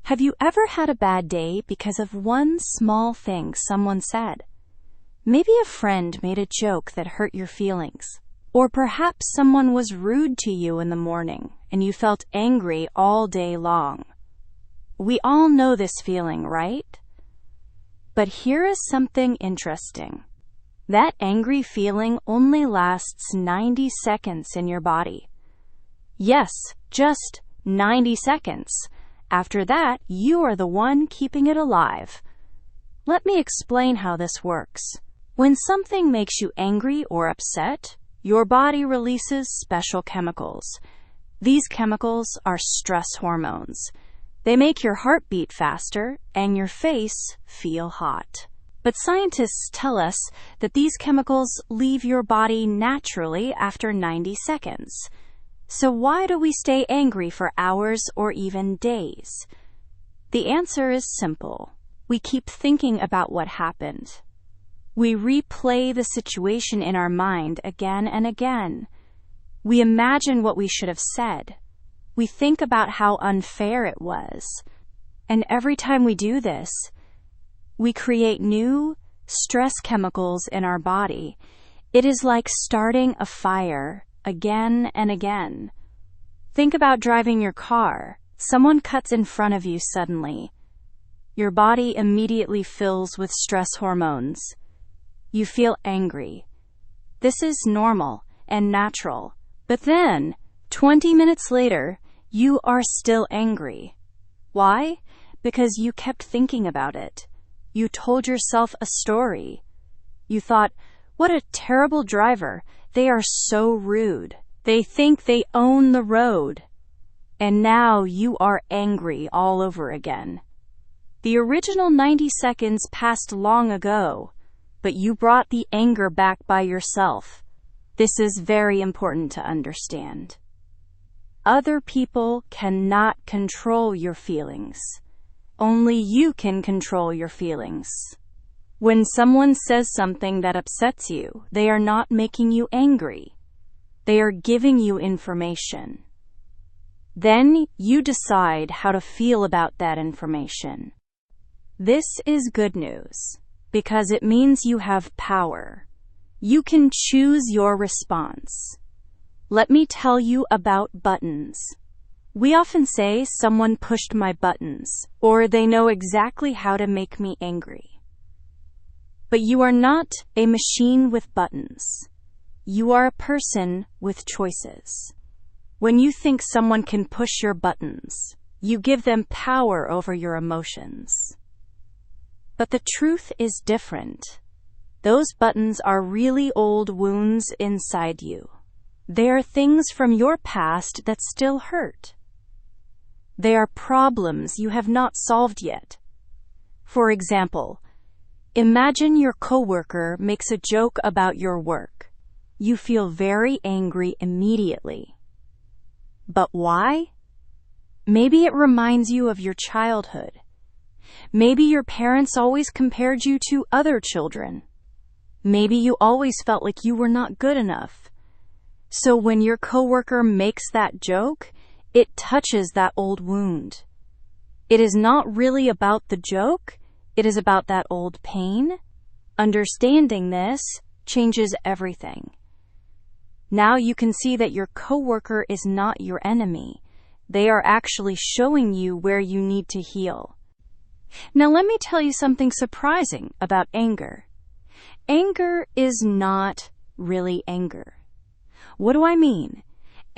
Have you ever had a bad day because of one small thing someone said? Maybe a friend made a joke that hurt your feelings. Or perhaps someone was rude to you in the morning and you felt angry all day long. We all know this feeling, right? But here is something interesting. That angry feeling only lasts 90 seconds in your body. Yes, just 90 seconds. After that, you are the one keeping it alive. Let me explain how this works. When something makes you angry or upset, your body releases special chemicals. These chemicals are stress hormones. They make your heart beat faster and your face feel hot. But scientists tell us that these chemicals leave your body naturally after 90 seconds. So why do we stay angry for hours or even days? The answer is simple. We keep thinking about what happened. We replay the situation in our mind again and again. We imagine what we should have said. We think about how unfair it was. And every time we do this, we create new stress chemicals in our body. It is like starting a fire again and again. Think about driving your car. Someone cuts in front of you suddenly. Your body immediately fills with stress hormones. You feel angry. This is normal and natural. But then, 20 minutes later, you are still angry. Why? Because you kept thinking about it. You told yourself a story. You thought, what a terrible driver. They are so rude. They think they own the road. And now you are angry all over again. The original 90 seconds passed long ago, but you brought the anger back by yourself. This is very important to understand. Other people cannot control your feelings. Only you can control your feelings. When someone says something that upsets you, they are not making you angry. They are giving you information. Then you decide how to feel about that information. This is good news, because it means you have power. You can choose your response. Let me tell you about buttons. We often say someone pushed my buttons, or they know exactly how to make me angry. But you are not a machine with buttons. You are a person with choices. When you think someone can push your buttons, you give them power over your emotions. But the truth is different. Those buttons are really old wounds inside you. They are things from your past that still hurt. They are problems you have not solved yet. For example, imagine your coworker makes a joke about your work. You feel very angry immediately. But why? Maybe it reminds you of your childhood. Maybe your parents always compared you to other children. Maybe you always felt like you were not good enough. So when your coworker makes that joke, it touches that old wound. It is not really about the joke. It is about that old pain. Understanding this changes everything. Now you can see that your coworker is not your enemy. They are actually showing you where you need to heal. Now let me tell you something surprising about anger. Anger is not really anger. What do I mean?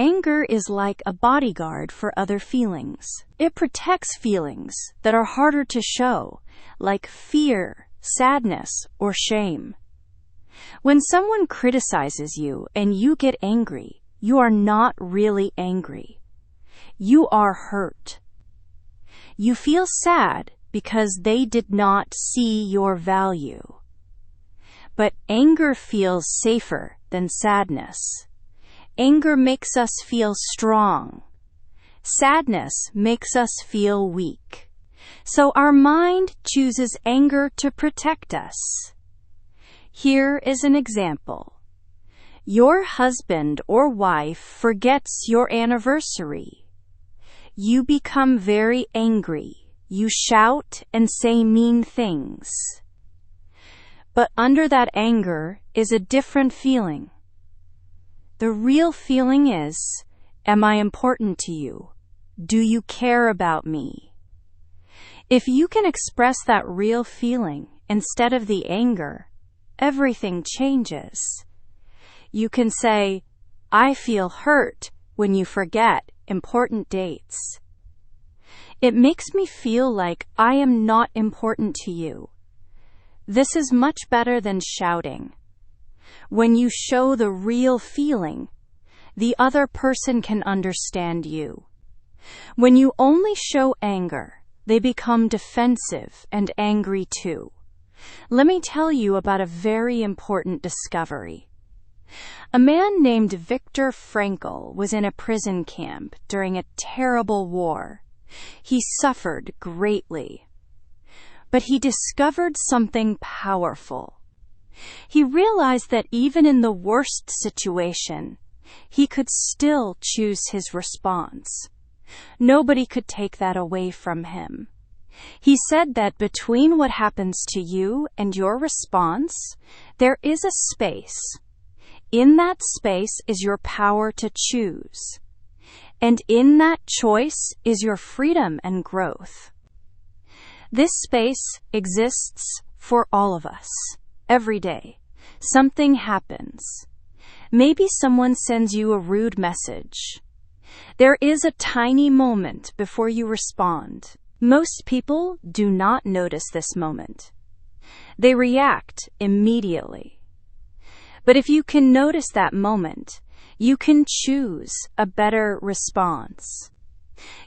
Anger is like a bodyguard for other feelings. It protects feelings that are harder to show, like fear, sadness, or shame. When someone criticizes you and you get angry, you are not really angry. You are hurt. You feel sad because they did not see your value. But anger feels safer than sadness. Anger makes us feel strong. Sadness makes us feel weak. So our mind chooses anger to protect us. Here is an example. Your husband or wife forgets your anniversary. You become very angry. You shout and say mean things. But under that anger is a different feeling. The real feeling is, am I important to you? Do you care about me? If you can express that real feeling instead of the anger, everything changes. You can say, I feel hurt when you forget important dates. It makes me feel like I am not important to you. This is much better than shouting. When you show the real feeling, the other person can understand you. When you only show anger, they become defensive and angry too. Let me tell you about a very important discovery. A man named Viktor Frankl was in a prison camp during a terrible war. He suffered greatly. But he discovered something powerful. He realized that even in the worst situation, he could still choose his response. Nobody could take that away from him. He said that between what happens to you and your response, there is a space. In that space is your power to choose. And in that choice is your freedom and growth. This space exists for all of us. Every day, something happens. Maybe someone sends you a rude message. There is a tiny moment before you respond. Most people do not notice this moment. They react immediately. But if you can notice that moment, you can choose a better response.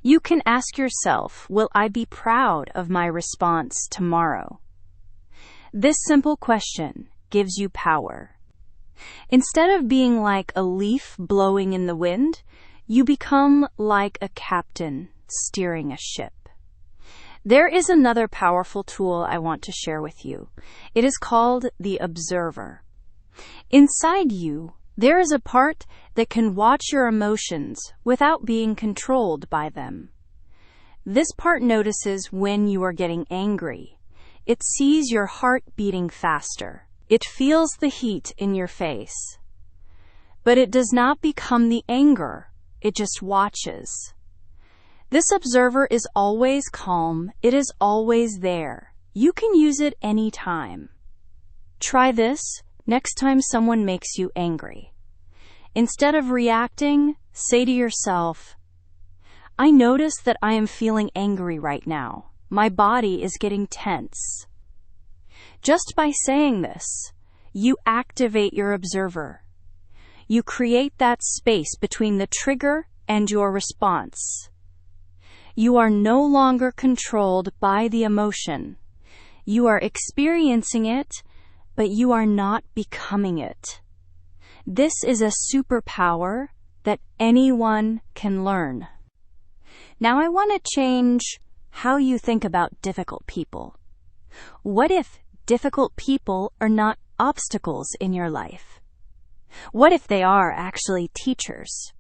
You can ask yourself, will I be proud of my response tomorrow? This simple question gives you power. Instead of being like a leaf blowing in the wind, you become like a captain steering a ship. There is another powerful tool I want to share with you. It is called the observer. Inside you, there is a part that can watch your emotions without being controlled by them. This part notices when you are getting angry. It sees your heart beating faster. It feels the heat in your face. But it does not become the anger. It just watches. This observer is always calm. It is always there. You can use it anytime. Try this next time someone makes you angry. Instead of reacting, say to yourself, I notice that I am feeling angry right now. My body is getting tense. Just by saying this, you activate your observer. You create that space between the trigger and your response. You are no longer controlled by the emotion. You are experiencing it, but you are not becoming it. This is a superpower that anyone can learn. Now I want to change how you think about difficult people. What if difficult people are not obstacles in your life? What if they are actually teachers?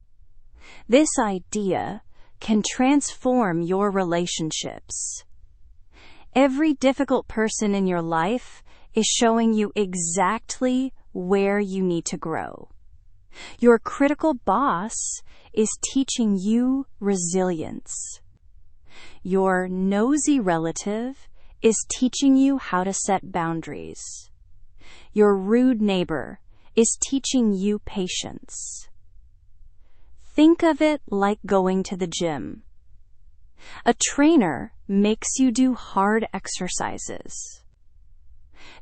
This idea can transform your relationships. Every difficult person in your life is showing you exactly where you need to grow. Your critical boss is teaching you resilience. Your nosy relative is teaching you how to set boundaries. Your rude neighbor is teaching you patience. Think of it like going to the gym. A trainer makes you do hard exercises.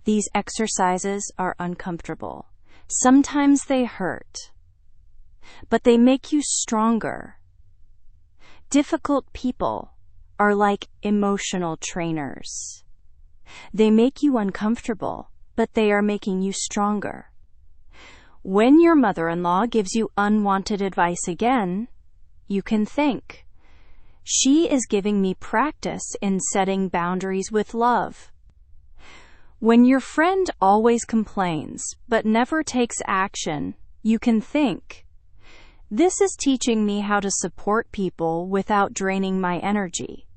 These exercises are uncomfortable. Sometimes they hurt, but they make you stronger. Difficult people are like emotional trainers. They make you uncomfortable, but they are making you stronger. When your mother-in-law gives you unwanted advice again, you can think, she is giving me practice in setting boundaries with love. When your friend always complains but never takes action, you can think, this is teaching me how to support people without draining my energy.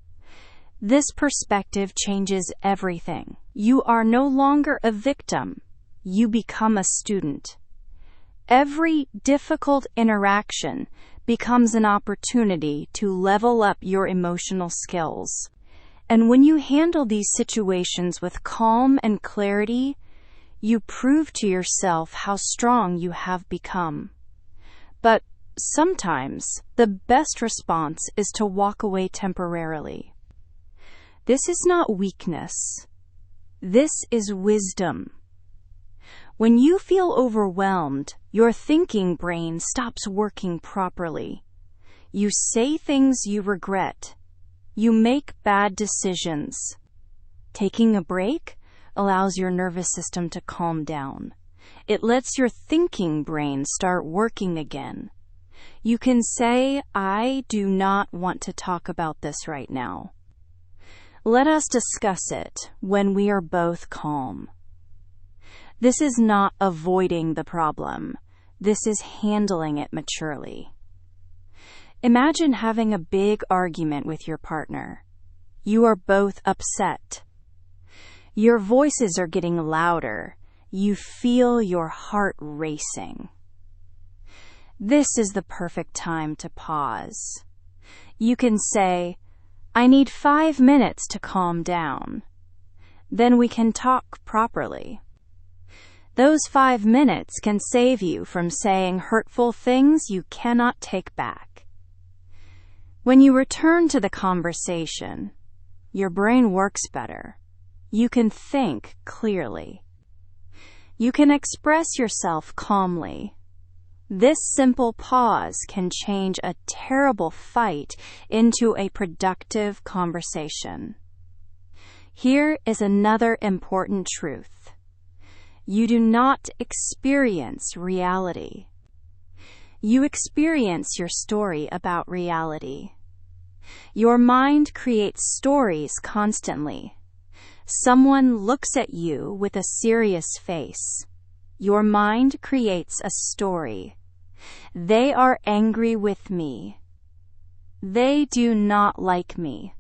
This perspective changes everything. You are no longer a victim. You become a student. Every difficult interaction becomes an opportunity to level up your emotional skills. And when you handle these situations with calm and clarity, you prove to yourself how strong you have become. But sometimes the best response is to walk away temporarily. This is not weakness. This is wisdom. When you feel overwhelmed, your thinking brain stops working properly. You say things you regret. You make bad decisions. Taking a break allows your nervous system to calm down. It lets your thinking brain start working again. You can say, "I do not want to talk about this right now. Let us discuss it when we are both calm." This is not avoiding the problem. This is handling it maturely. Imagine having a big argument with your partner. You are both upset. Your voices are getting louder. You feel your heart racing. This is the perfect time to pause. You can say, "I need 5 minutes to calm down. Then we can talk properly." Those 5 minutes can save you from saying hurtful things you cannot take back. When you return to the conversation, your brain works better. You can think clearly. You can express yourself calmly. This simple pause can change a terrible fight into a productive conversation. Here is another important truth. You do not experience reality. You experience your story about reality. Your mind creates stories constantly. Someone looks at you with a serious face. Your mind creates a story. They are angry with me. They do not like me.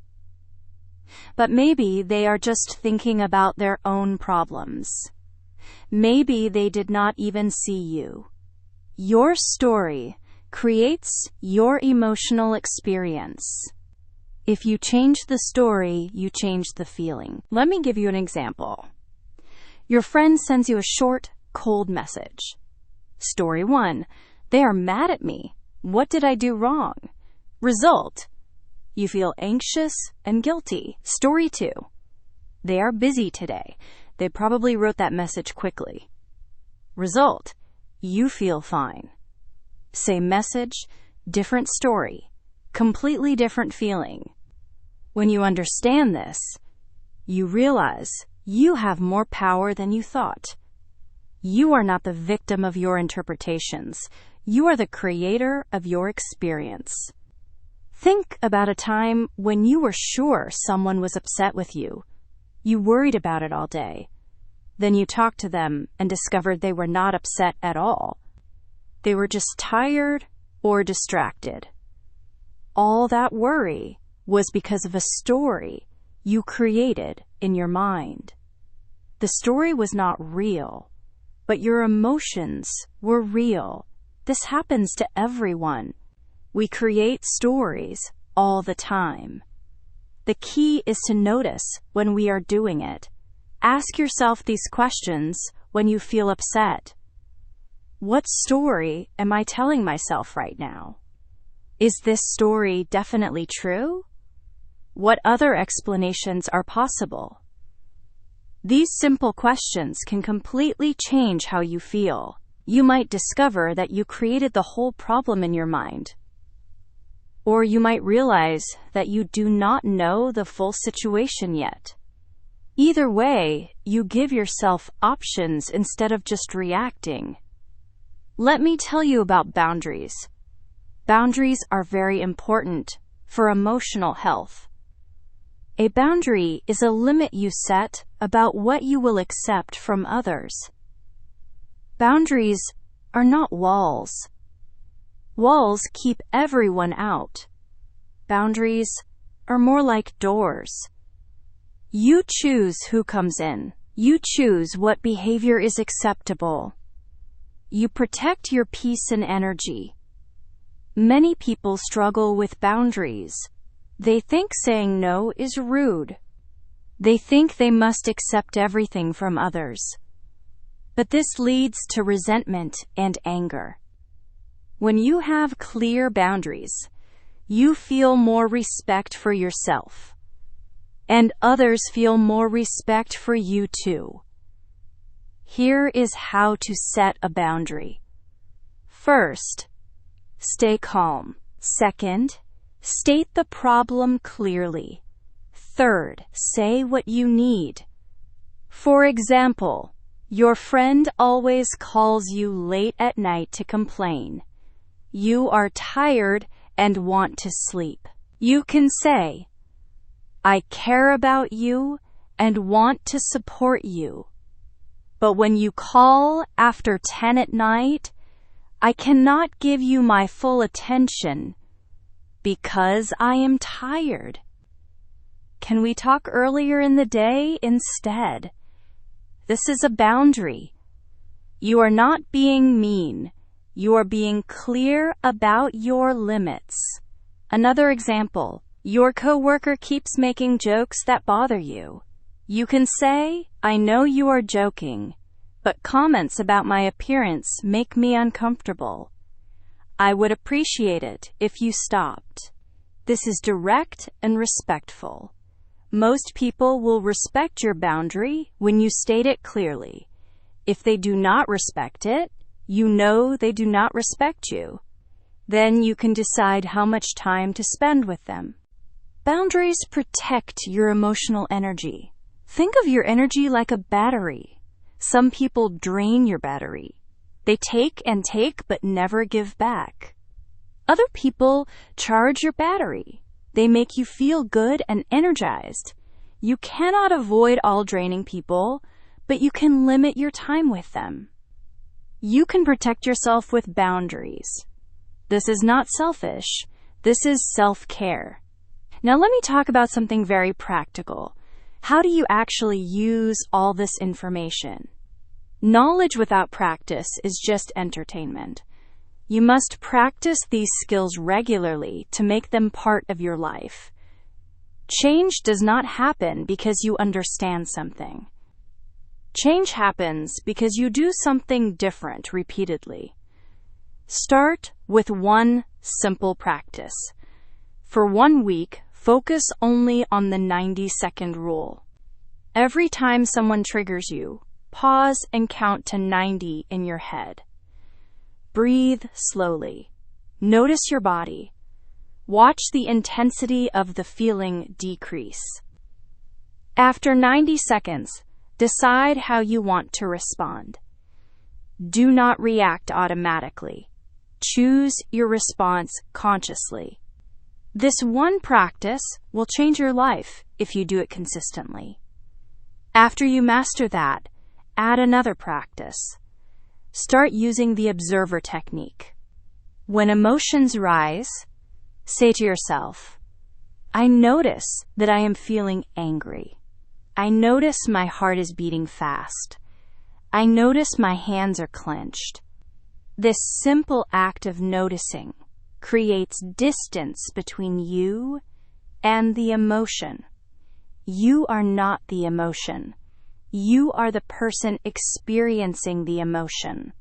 But maybe they are just thinking about their own problems. Maybe they did not even see you. Your story creates your emotional experience. If you change the story, you change the feeling. Let me give you an example. Your friend sends you a short, cold message. Story 1. They are mad at me. What did I do wrong? Result. You feel anxious and guilty. Story 2. They are busy today. They probably wrote that message quickly. Result. You feel fine. Same message, different story. Completely different feeling. When you understand this, you realize you have more power than you thought. You are not the victim of your interpretations. You are the creator of your experience. Think about a time when you were sure someone was upset with you. You worried about it all day. Then you talked to them and discovered they were not upset at all. They were just tired or distracted. All that worry was because of a story you created in your mind. The story was not real, but your emotions were real. This happens to everyone. We create stories all the time. The key is to notice when we are doing it. Ask yourself these questions when you feel upset. What story am I telling myself right now? Is this story definitely true? What other explanations are possible? These simple questions can completely change how you feel. You might discover that you created the whole problem in your mind. Or you might realize that you do not know the full situation yet. Either way, you give yourself options instead of just reacting. Let me tell you about boundaries. Boundaries are very important for emotional health. A boundary is a limit you set about what you will accept from others. Boundaries are not walls. Walls keep everyone out. Boundaries are more like doors. You choose who comes in. You choose what behavior is acceptable. You protect your peace and energy. Many people struggle with boundaries. They think saying no is rude. They think they must accept everything from others. But this leads to resentment and anger. When you have clear boundaries, you feel more respect for yourself. And others feel more respect for you too. Here is how to set a boundary. First, stay calm. Second, state the problem clearly. Third, say what you need. For example, your friend always calls you late at night to complain. You are tired and want to sleep. You can say, "I care about you and want to support you. But when you call after 10 at night, I cannot give you my full attention because I am tired. Can we talk earlier in the day instead?" This is a boundary. You are not being mean. You are being clear about your limits. Another example, your coworker keeps making jokes that bother you. You can say, "I know you are joking, but comments about my appearance make me uncomfortable. I would appreciate it if you stopped." This is direct and respectful. Most people will respect your boundary when you state it clearly. If they do not respect it, you know they do not respect you. Then you can decide how much time to spend with them. Boundaries protect your emotional energy. Think of your energy like a battery. Some people drain your battery. They take and take but never give back. Other people charge your battery. They make you feel good and energized. You cannot avoid all draining people, but you can limit your time with them. You can protect yourself with boundaries. This is not selfish. This is self-care. Now let me talk about something very practical. How do you actually use all this information? Knowledge without practice is just entertainment. You must practice these skills regularly to make them part of your life. Change does not happen because you understand something. Change happens because you do something different repeatedly. Start with one simple practice. For 1 week, focus only on the 90-second rule. Every time someone triggers you, pause and count to 90 in your head. Breathe slowly. Notice your body. Watch the intensity of the feeling decrease. After 90 seconds, decide how you want to respond. Do not react automatically. Choose your response consciously. This one practice will change your life if you do it consistently. After you master that, add another practice. Start using the observer technique. When emotions rise, say to yourself, "I notice that I am feeling angry. I notice my heart is beating fast. I notice my hands are clenched." This simple act of noticing creates distance between you and the emotion. You are not the emotion. You are the person experiencing the emotion.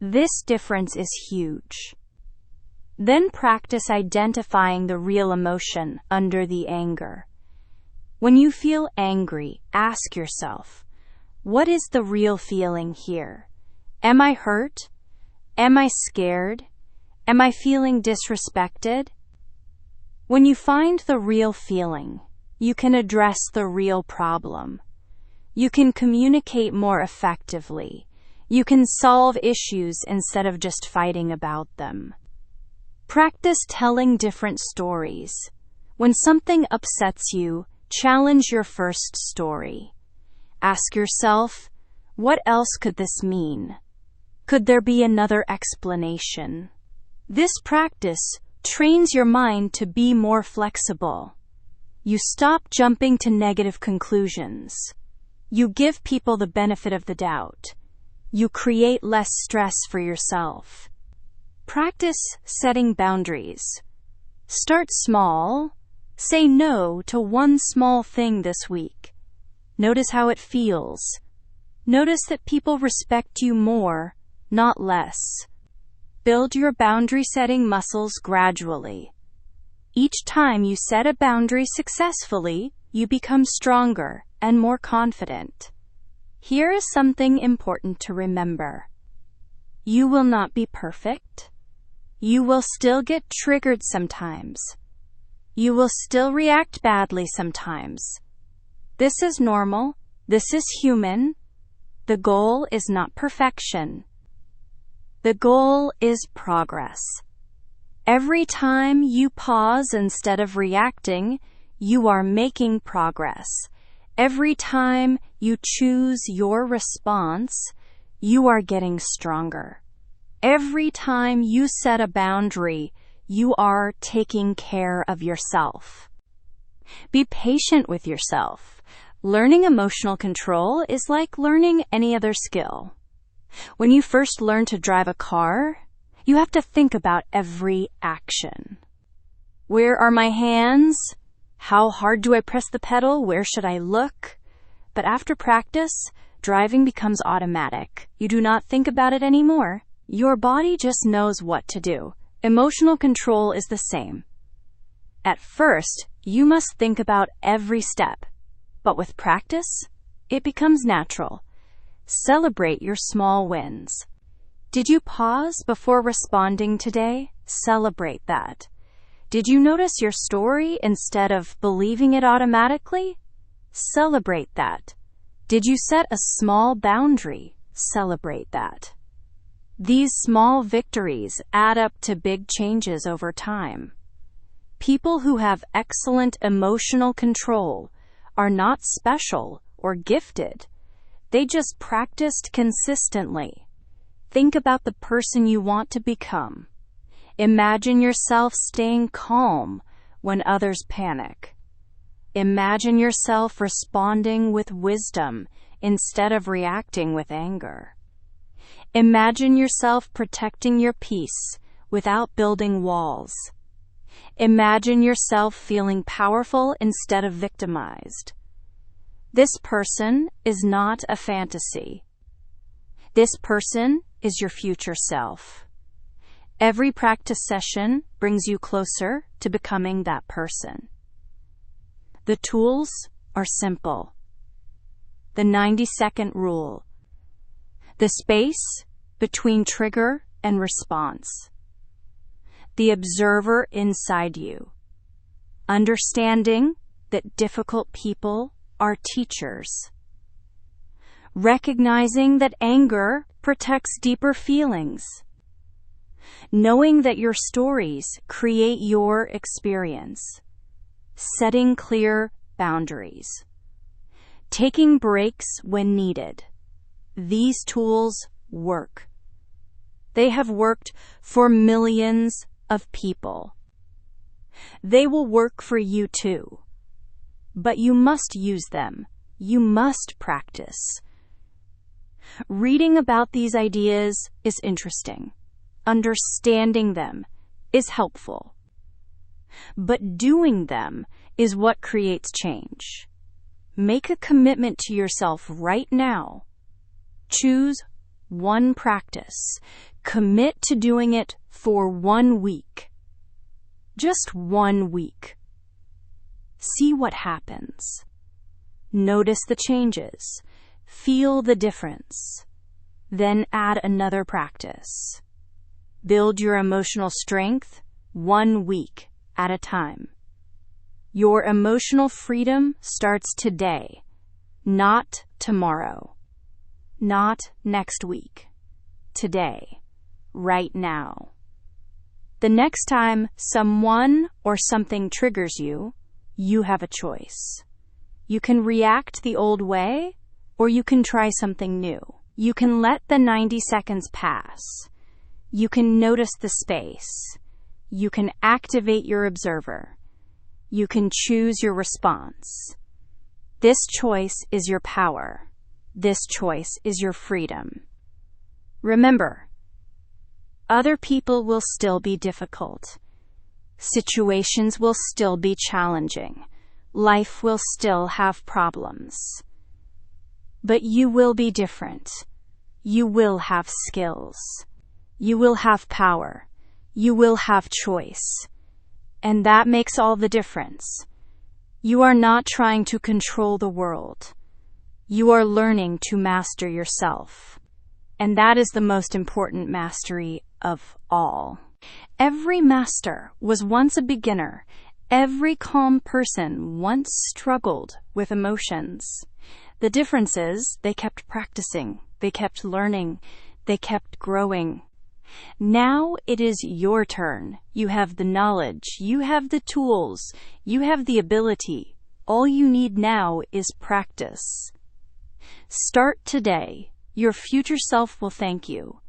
This difference is huge. Then practice identifying the real emotion under the anger. When you feel angry, ask yourself, what is the real feeling here? Am I hurt? Am I scared? Am I feeling disrespected? When you find the real feeling, you can address the real problem. You can communicate more effectively. You can solve issues instead of just fighting about them. Practice telling different stories. When something upsets you, challenge your first story. Ask yourself, what else could this mean? Could there be another explanation? This practice trains your mind to be more flexible. You stop jumping to negative conclusions. You give people the benefit of the doubt. You create less stress for yourself. Practice setting boundaries. Start small. Say no to one small thing this week. Notice how it feels. Notice that people respect you more, not less. Build your boundary-setting muscles gradually. Each time you set a boundary successfully, you become stronger and more confident. Here is something important to remember. You will not be perfect. You will still get triggered sometimes. You will still react badly sometimes. This is normal. This is human. The goal is not perfection. The goal is progress. Every time you pause instead of reacting, you are making progress. Every time you choose your response, you are getting stronger. Every time you set a boundary, you are taking care of yourself. Be patient with yourself. Learning emotional control is like learning any other skill. When you first learn to drive a car, you have to think about every action. Where are my hands? How hard do I press the pedal? Where should I look? But after practice, driving becomes automatic. You do not think about it anymore. Your body just knows what to do. Emotional control is the same. At first, you must think about every step. But with practice, it becomes natural. Celebrate your small wins. Did you pause before responding today? Celebrate that. Did you notice your story instead of believing it automatically? Celebrate that. Did you set a small boundary? Celebrate that. These small victories add up to big changes over time. People who have excellent emotional control are not special or gifted. They just practiced consistently. Think about the person you want to become. Imagine yourself staying calm when others panic. Imagine yourself responding with wisdom instead of reacting with anger. Imagine yourself protecting your peace without building walls. Imagine yourself feeling powerful instead of victimized. This person is not a fantasy. This person is your future self. Every practice session brings you closer to becoming that person. The tools are simple. The 90-second rule. The space between trigger and response. The observer inside you. Understanding that difficult people are teachers. Recognizing that anger protects deeper feelings. Knowing that your stories create your experience. Setting clear boundaries. Taking breaks when needed. These tools work. They have worked for millions of people. They will work for you too. But you must use them. You must practice. Reading about these ideas is interesting. Understanding them is helpful. But doing them is what creates change. Make a commitment to yourself right now. Choose one practice. Commit to doing it for 1 week. Just 1 week. See what happens. Notice the changes. Feel the difference. Then add another practice. Build your emotional strength 1 week at a time. Your emotional freedom starts today, not tomorrow, not next week. Today, right now. The next time someone or something triggers you, you have a choice. You can react the old way, or you can try something new. You can let the 90 seconds pass. You can notice the space. You can activate your observer. You can choose your response. This choice is your power. This choice is your freedom. Remember, other people will still be difficult. Situations will still be challenging. Life will still have problems. But you will be different. You will have skills. You will have power. You will have choice. And that makes all the difference. You are not trying to control the world. You are learning to master yourself. And that is the most important mastery of all. Every master was once a beginner. Every calm person once struggled with emotions. The difference is they kept practicing, they kept learning, they kept growing. Now it is your turn. You have the knowledge, you have the tools, you have the ability. All you need now is practice. Start today. Your future self will thank you.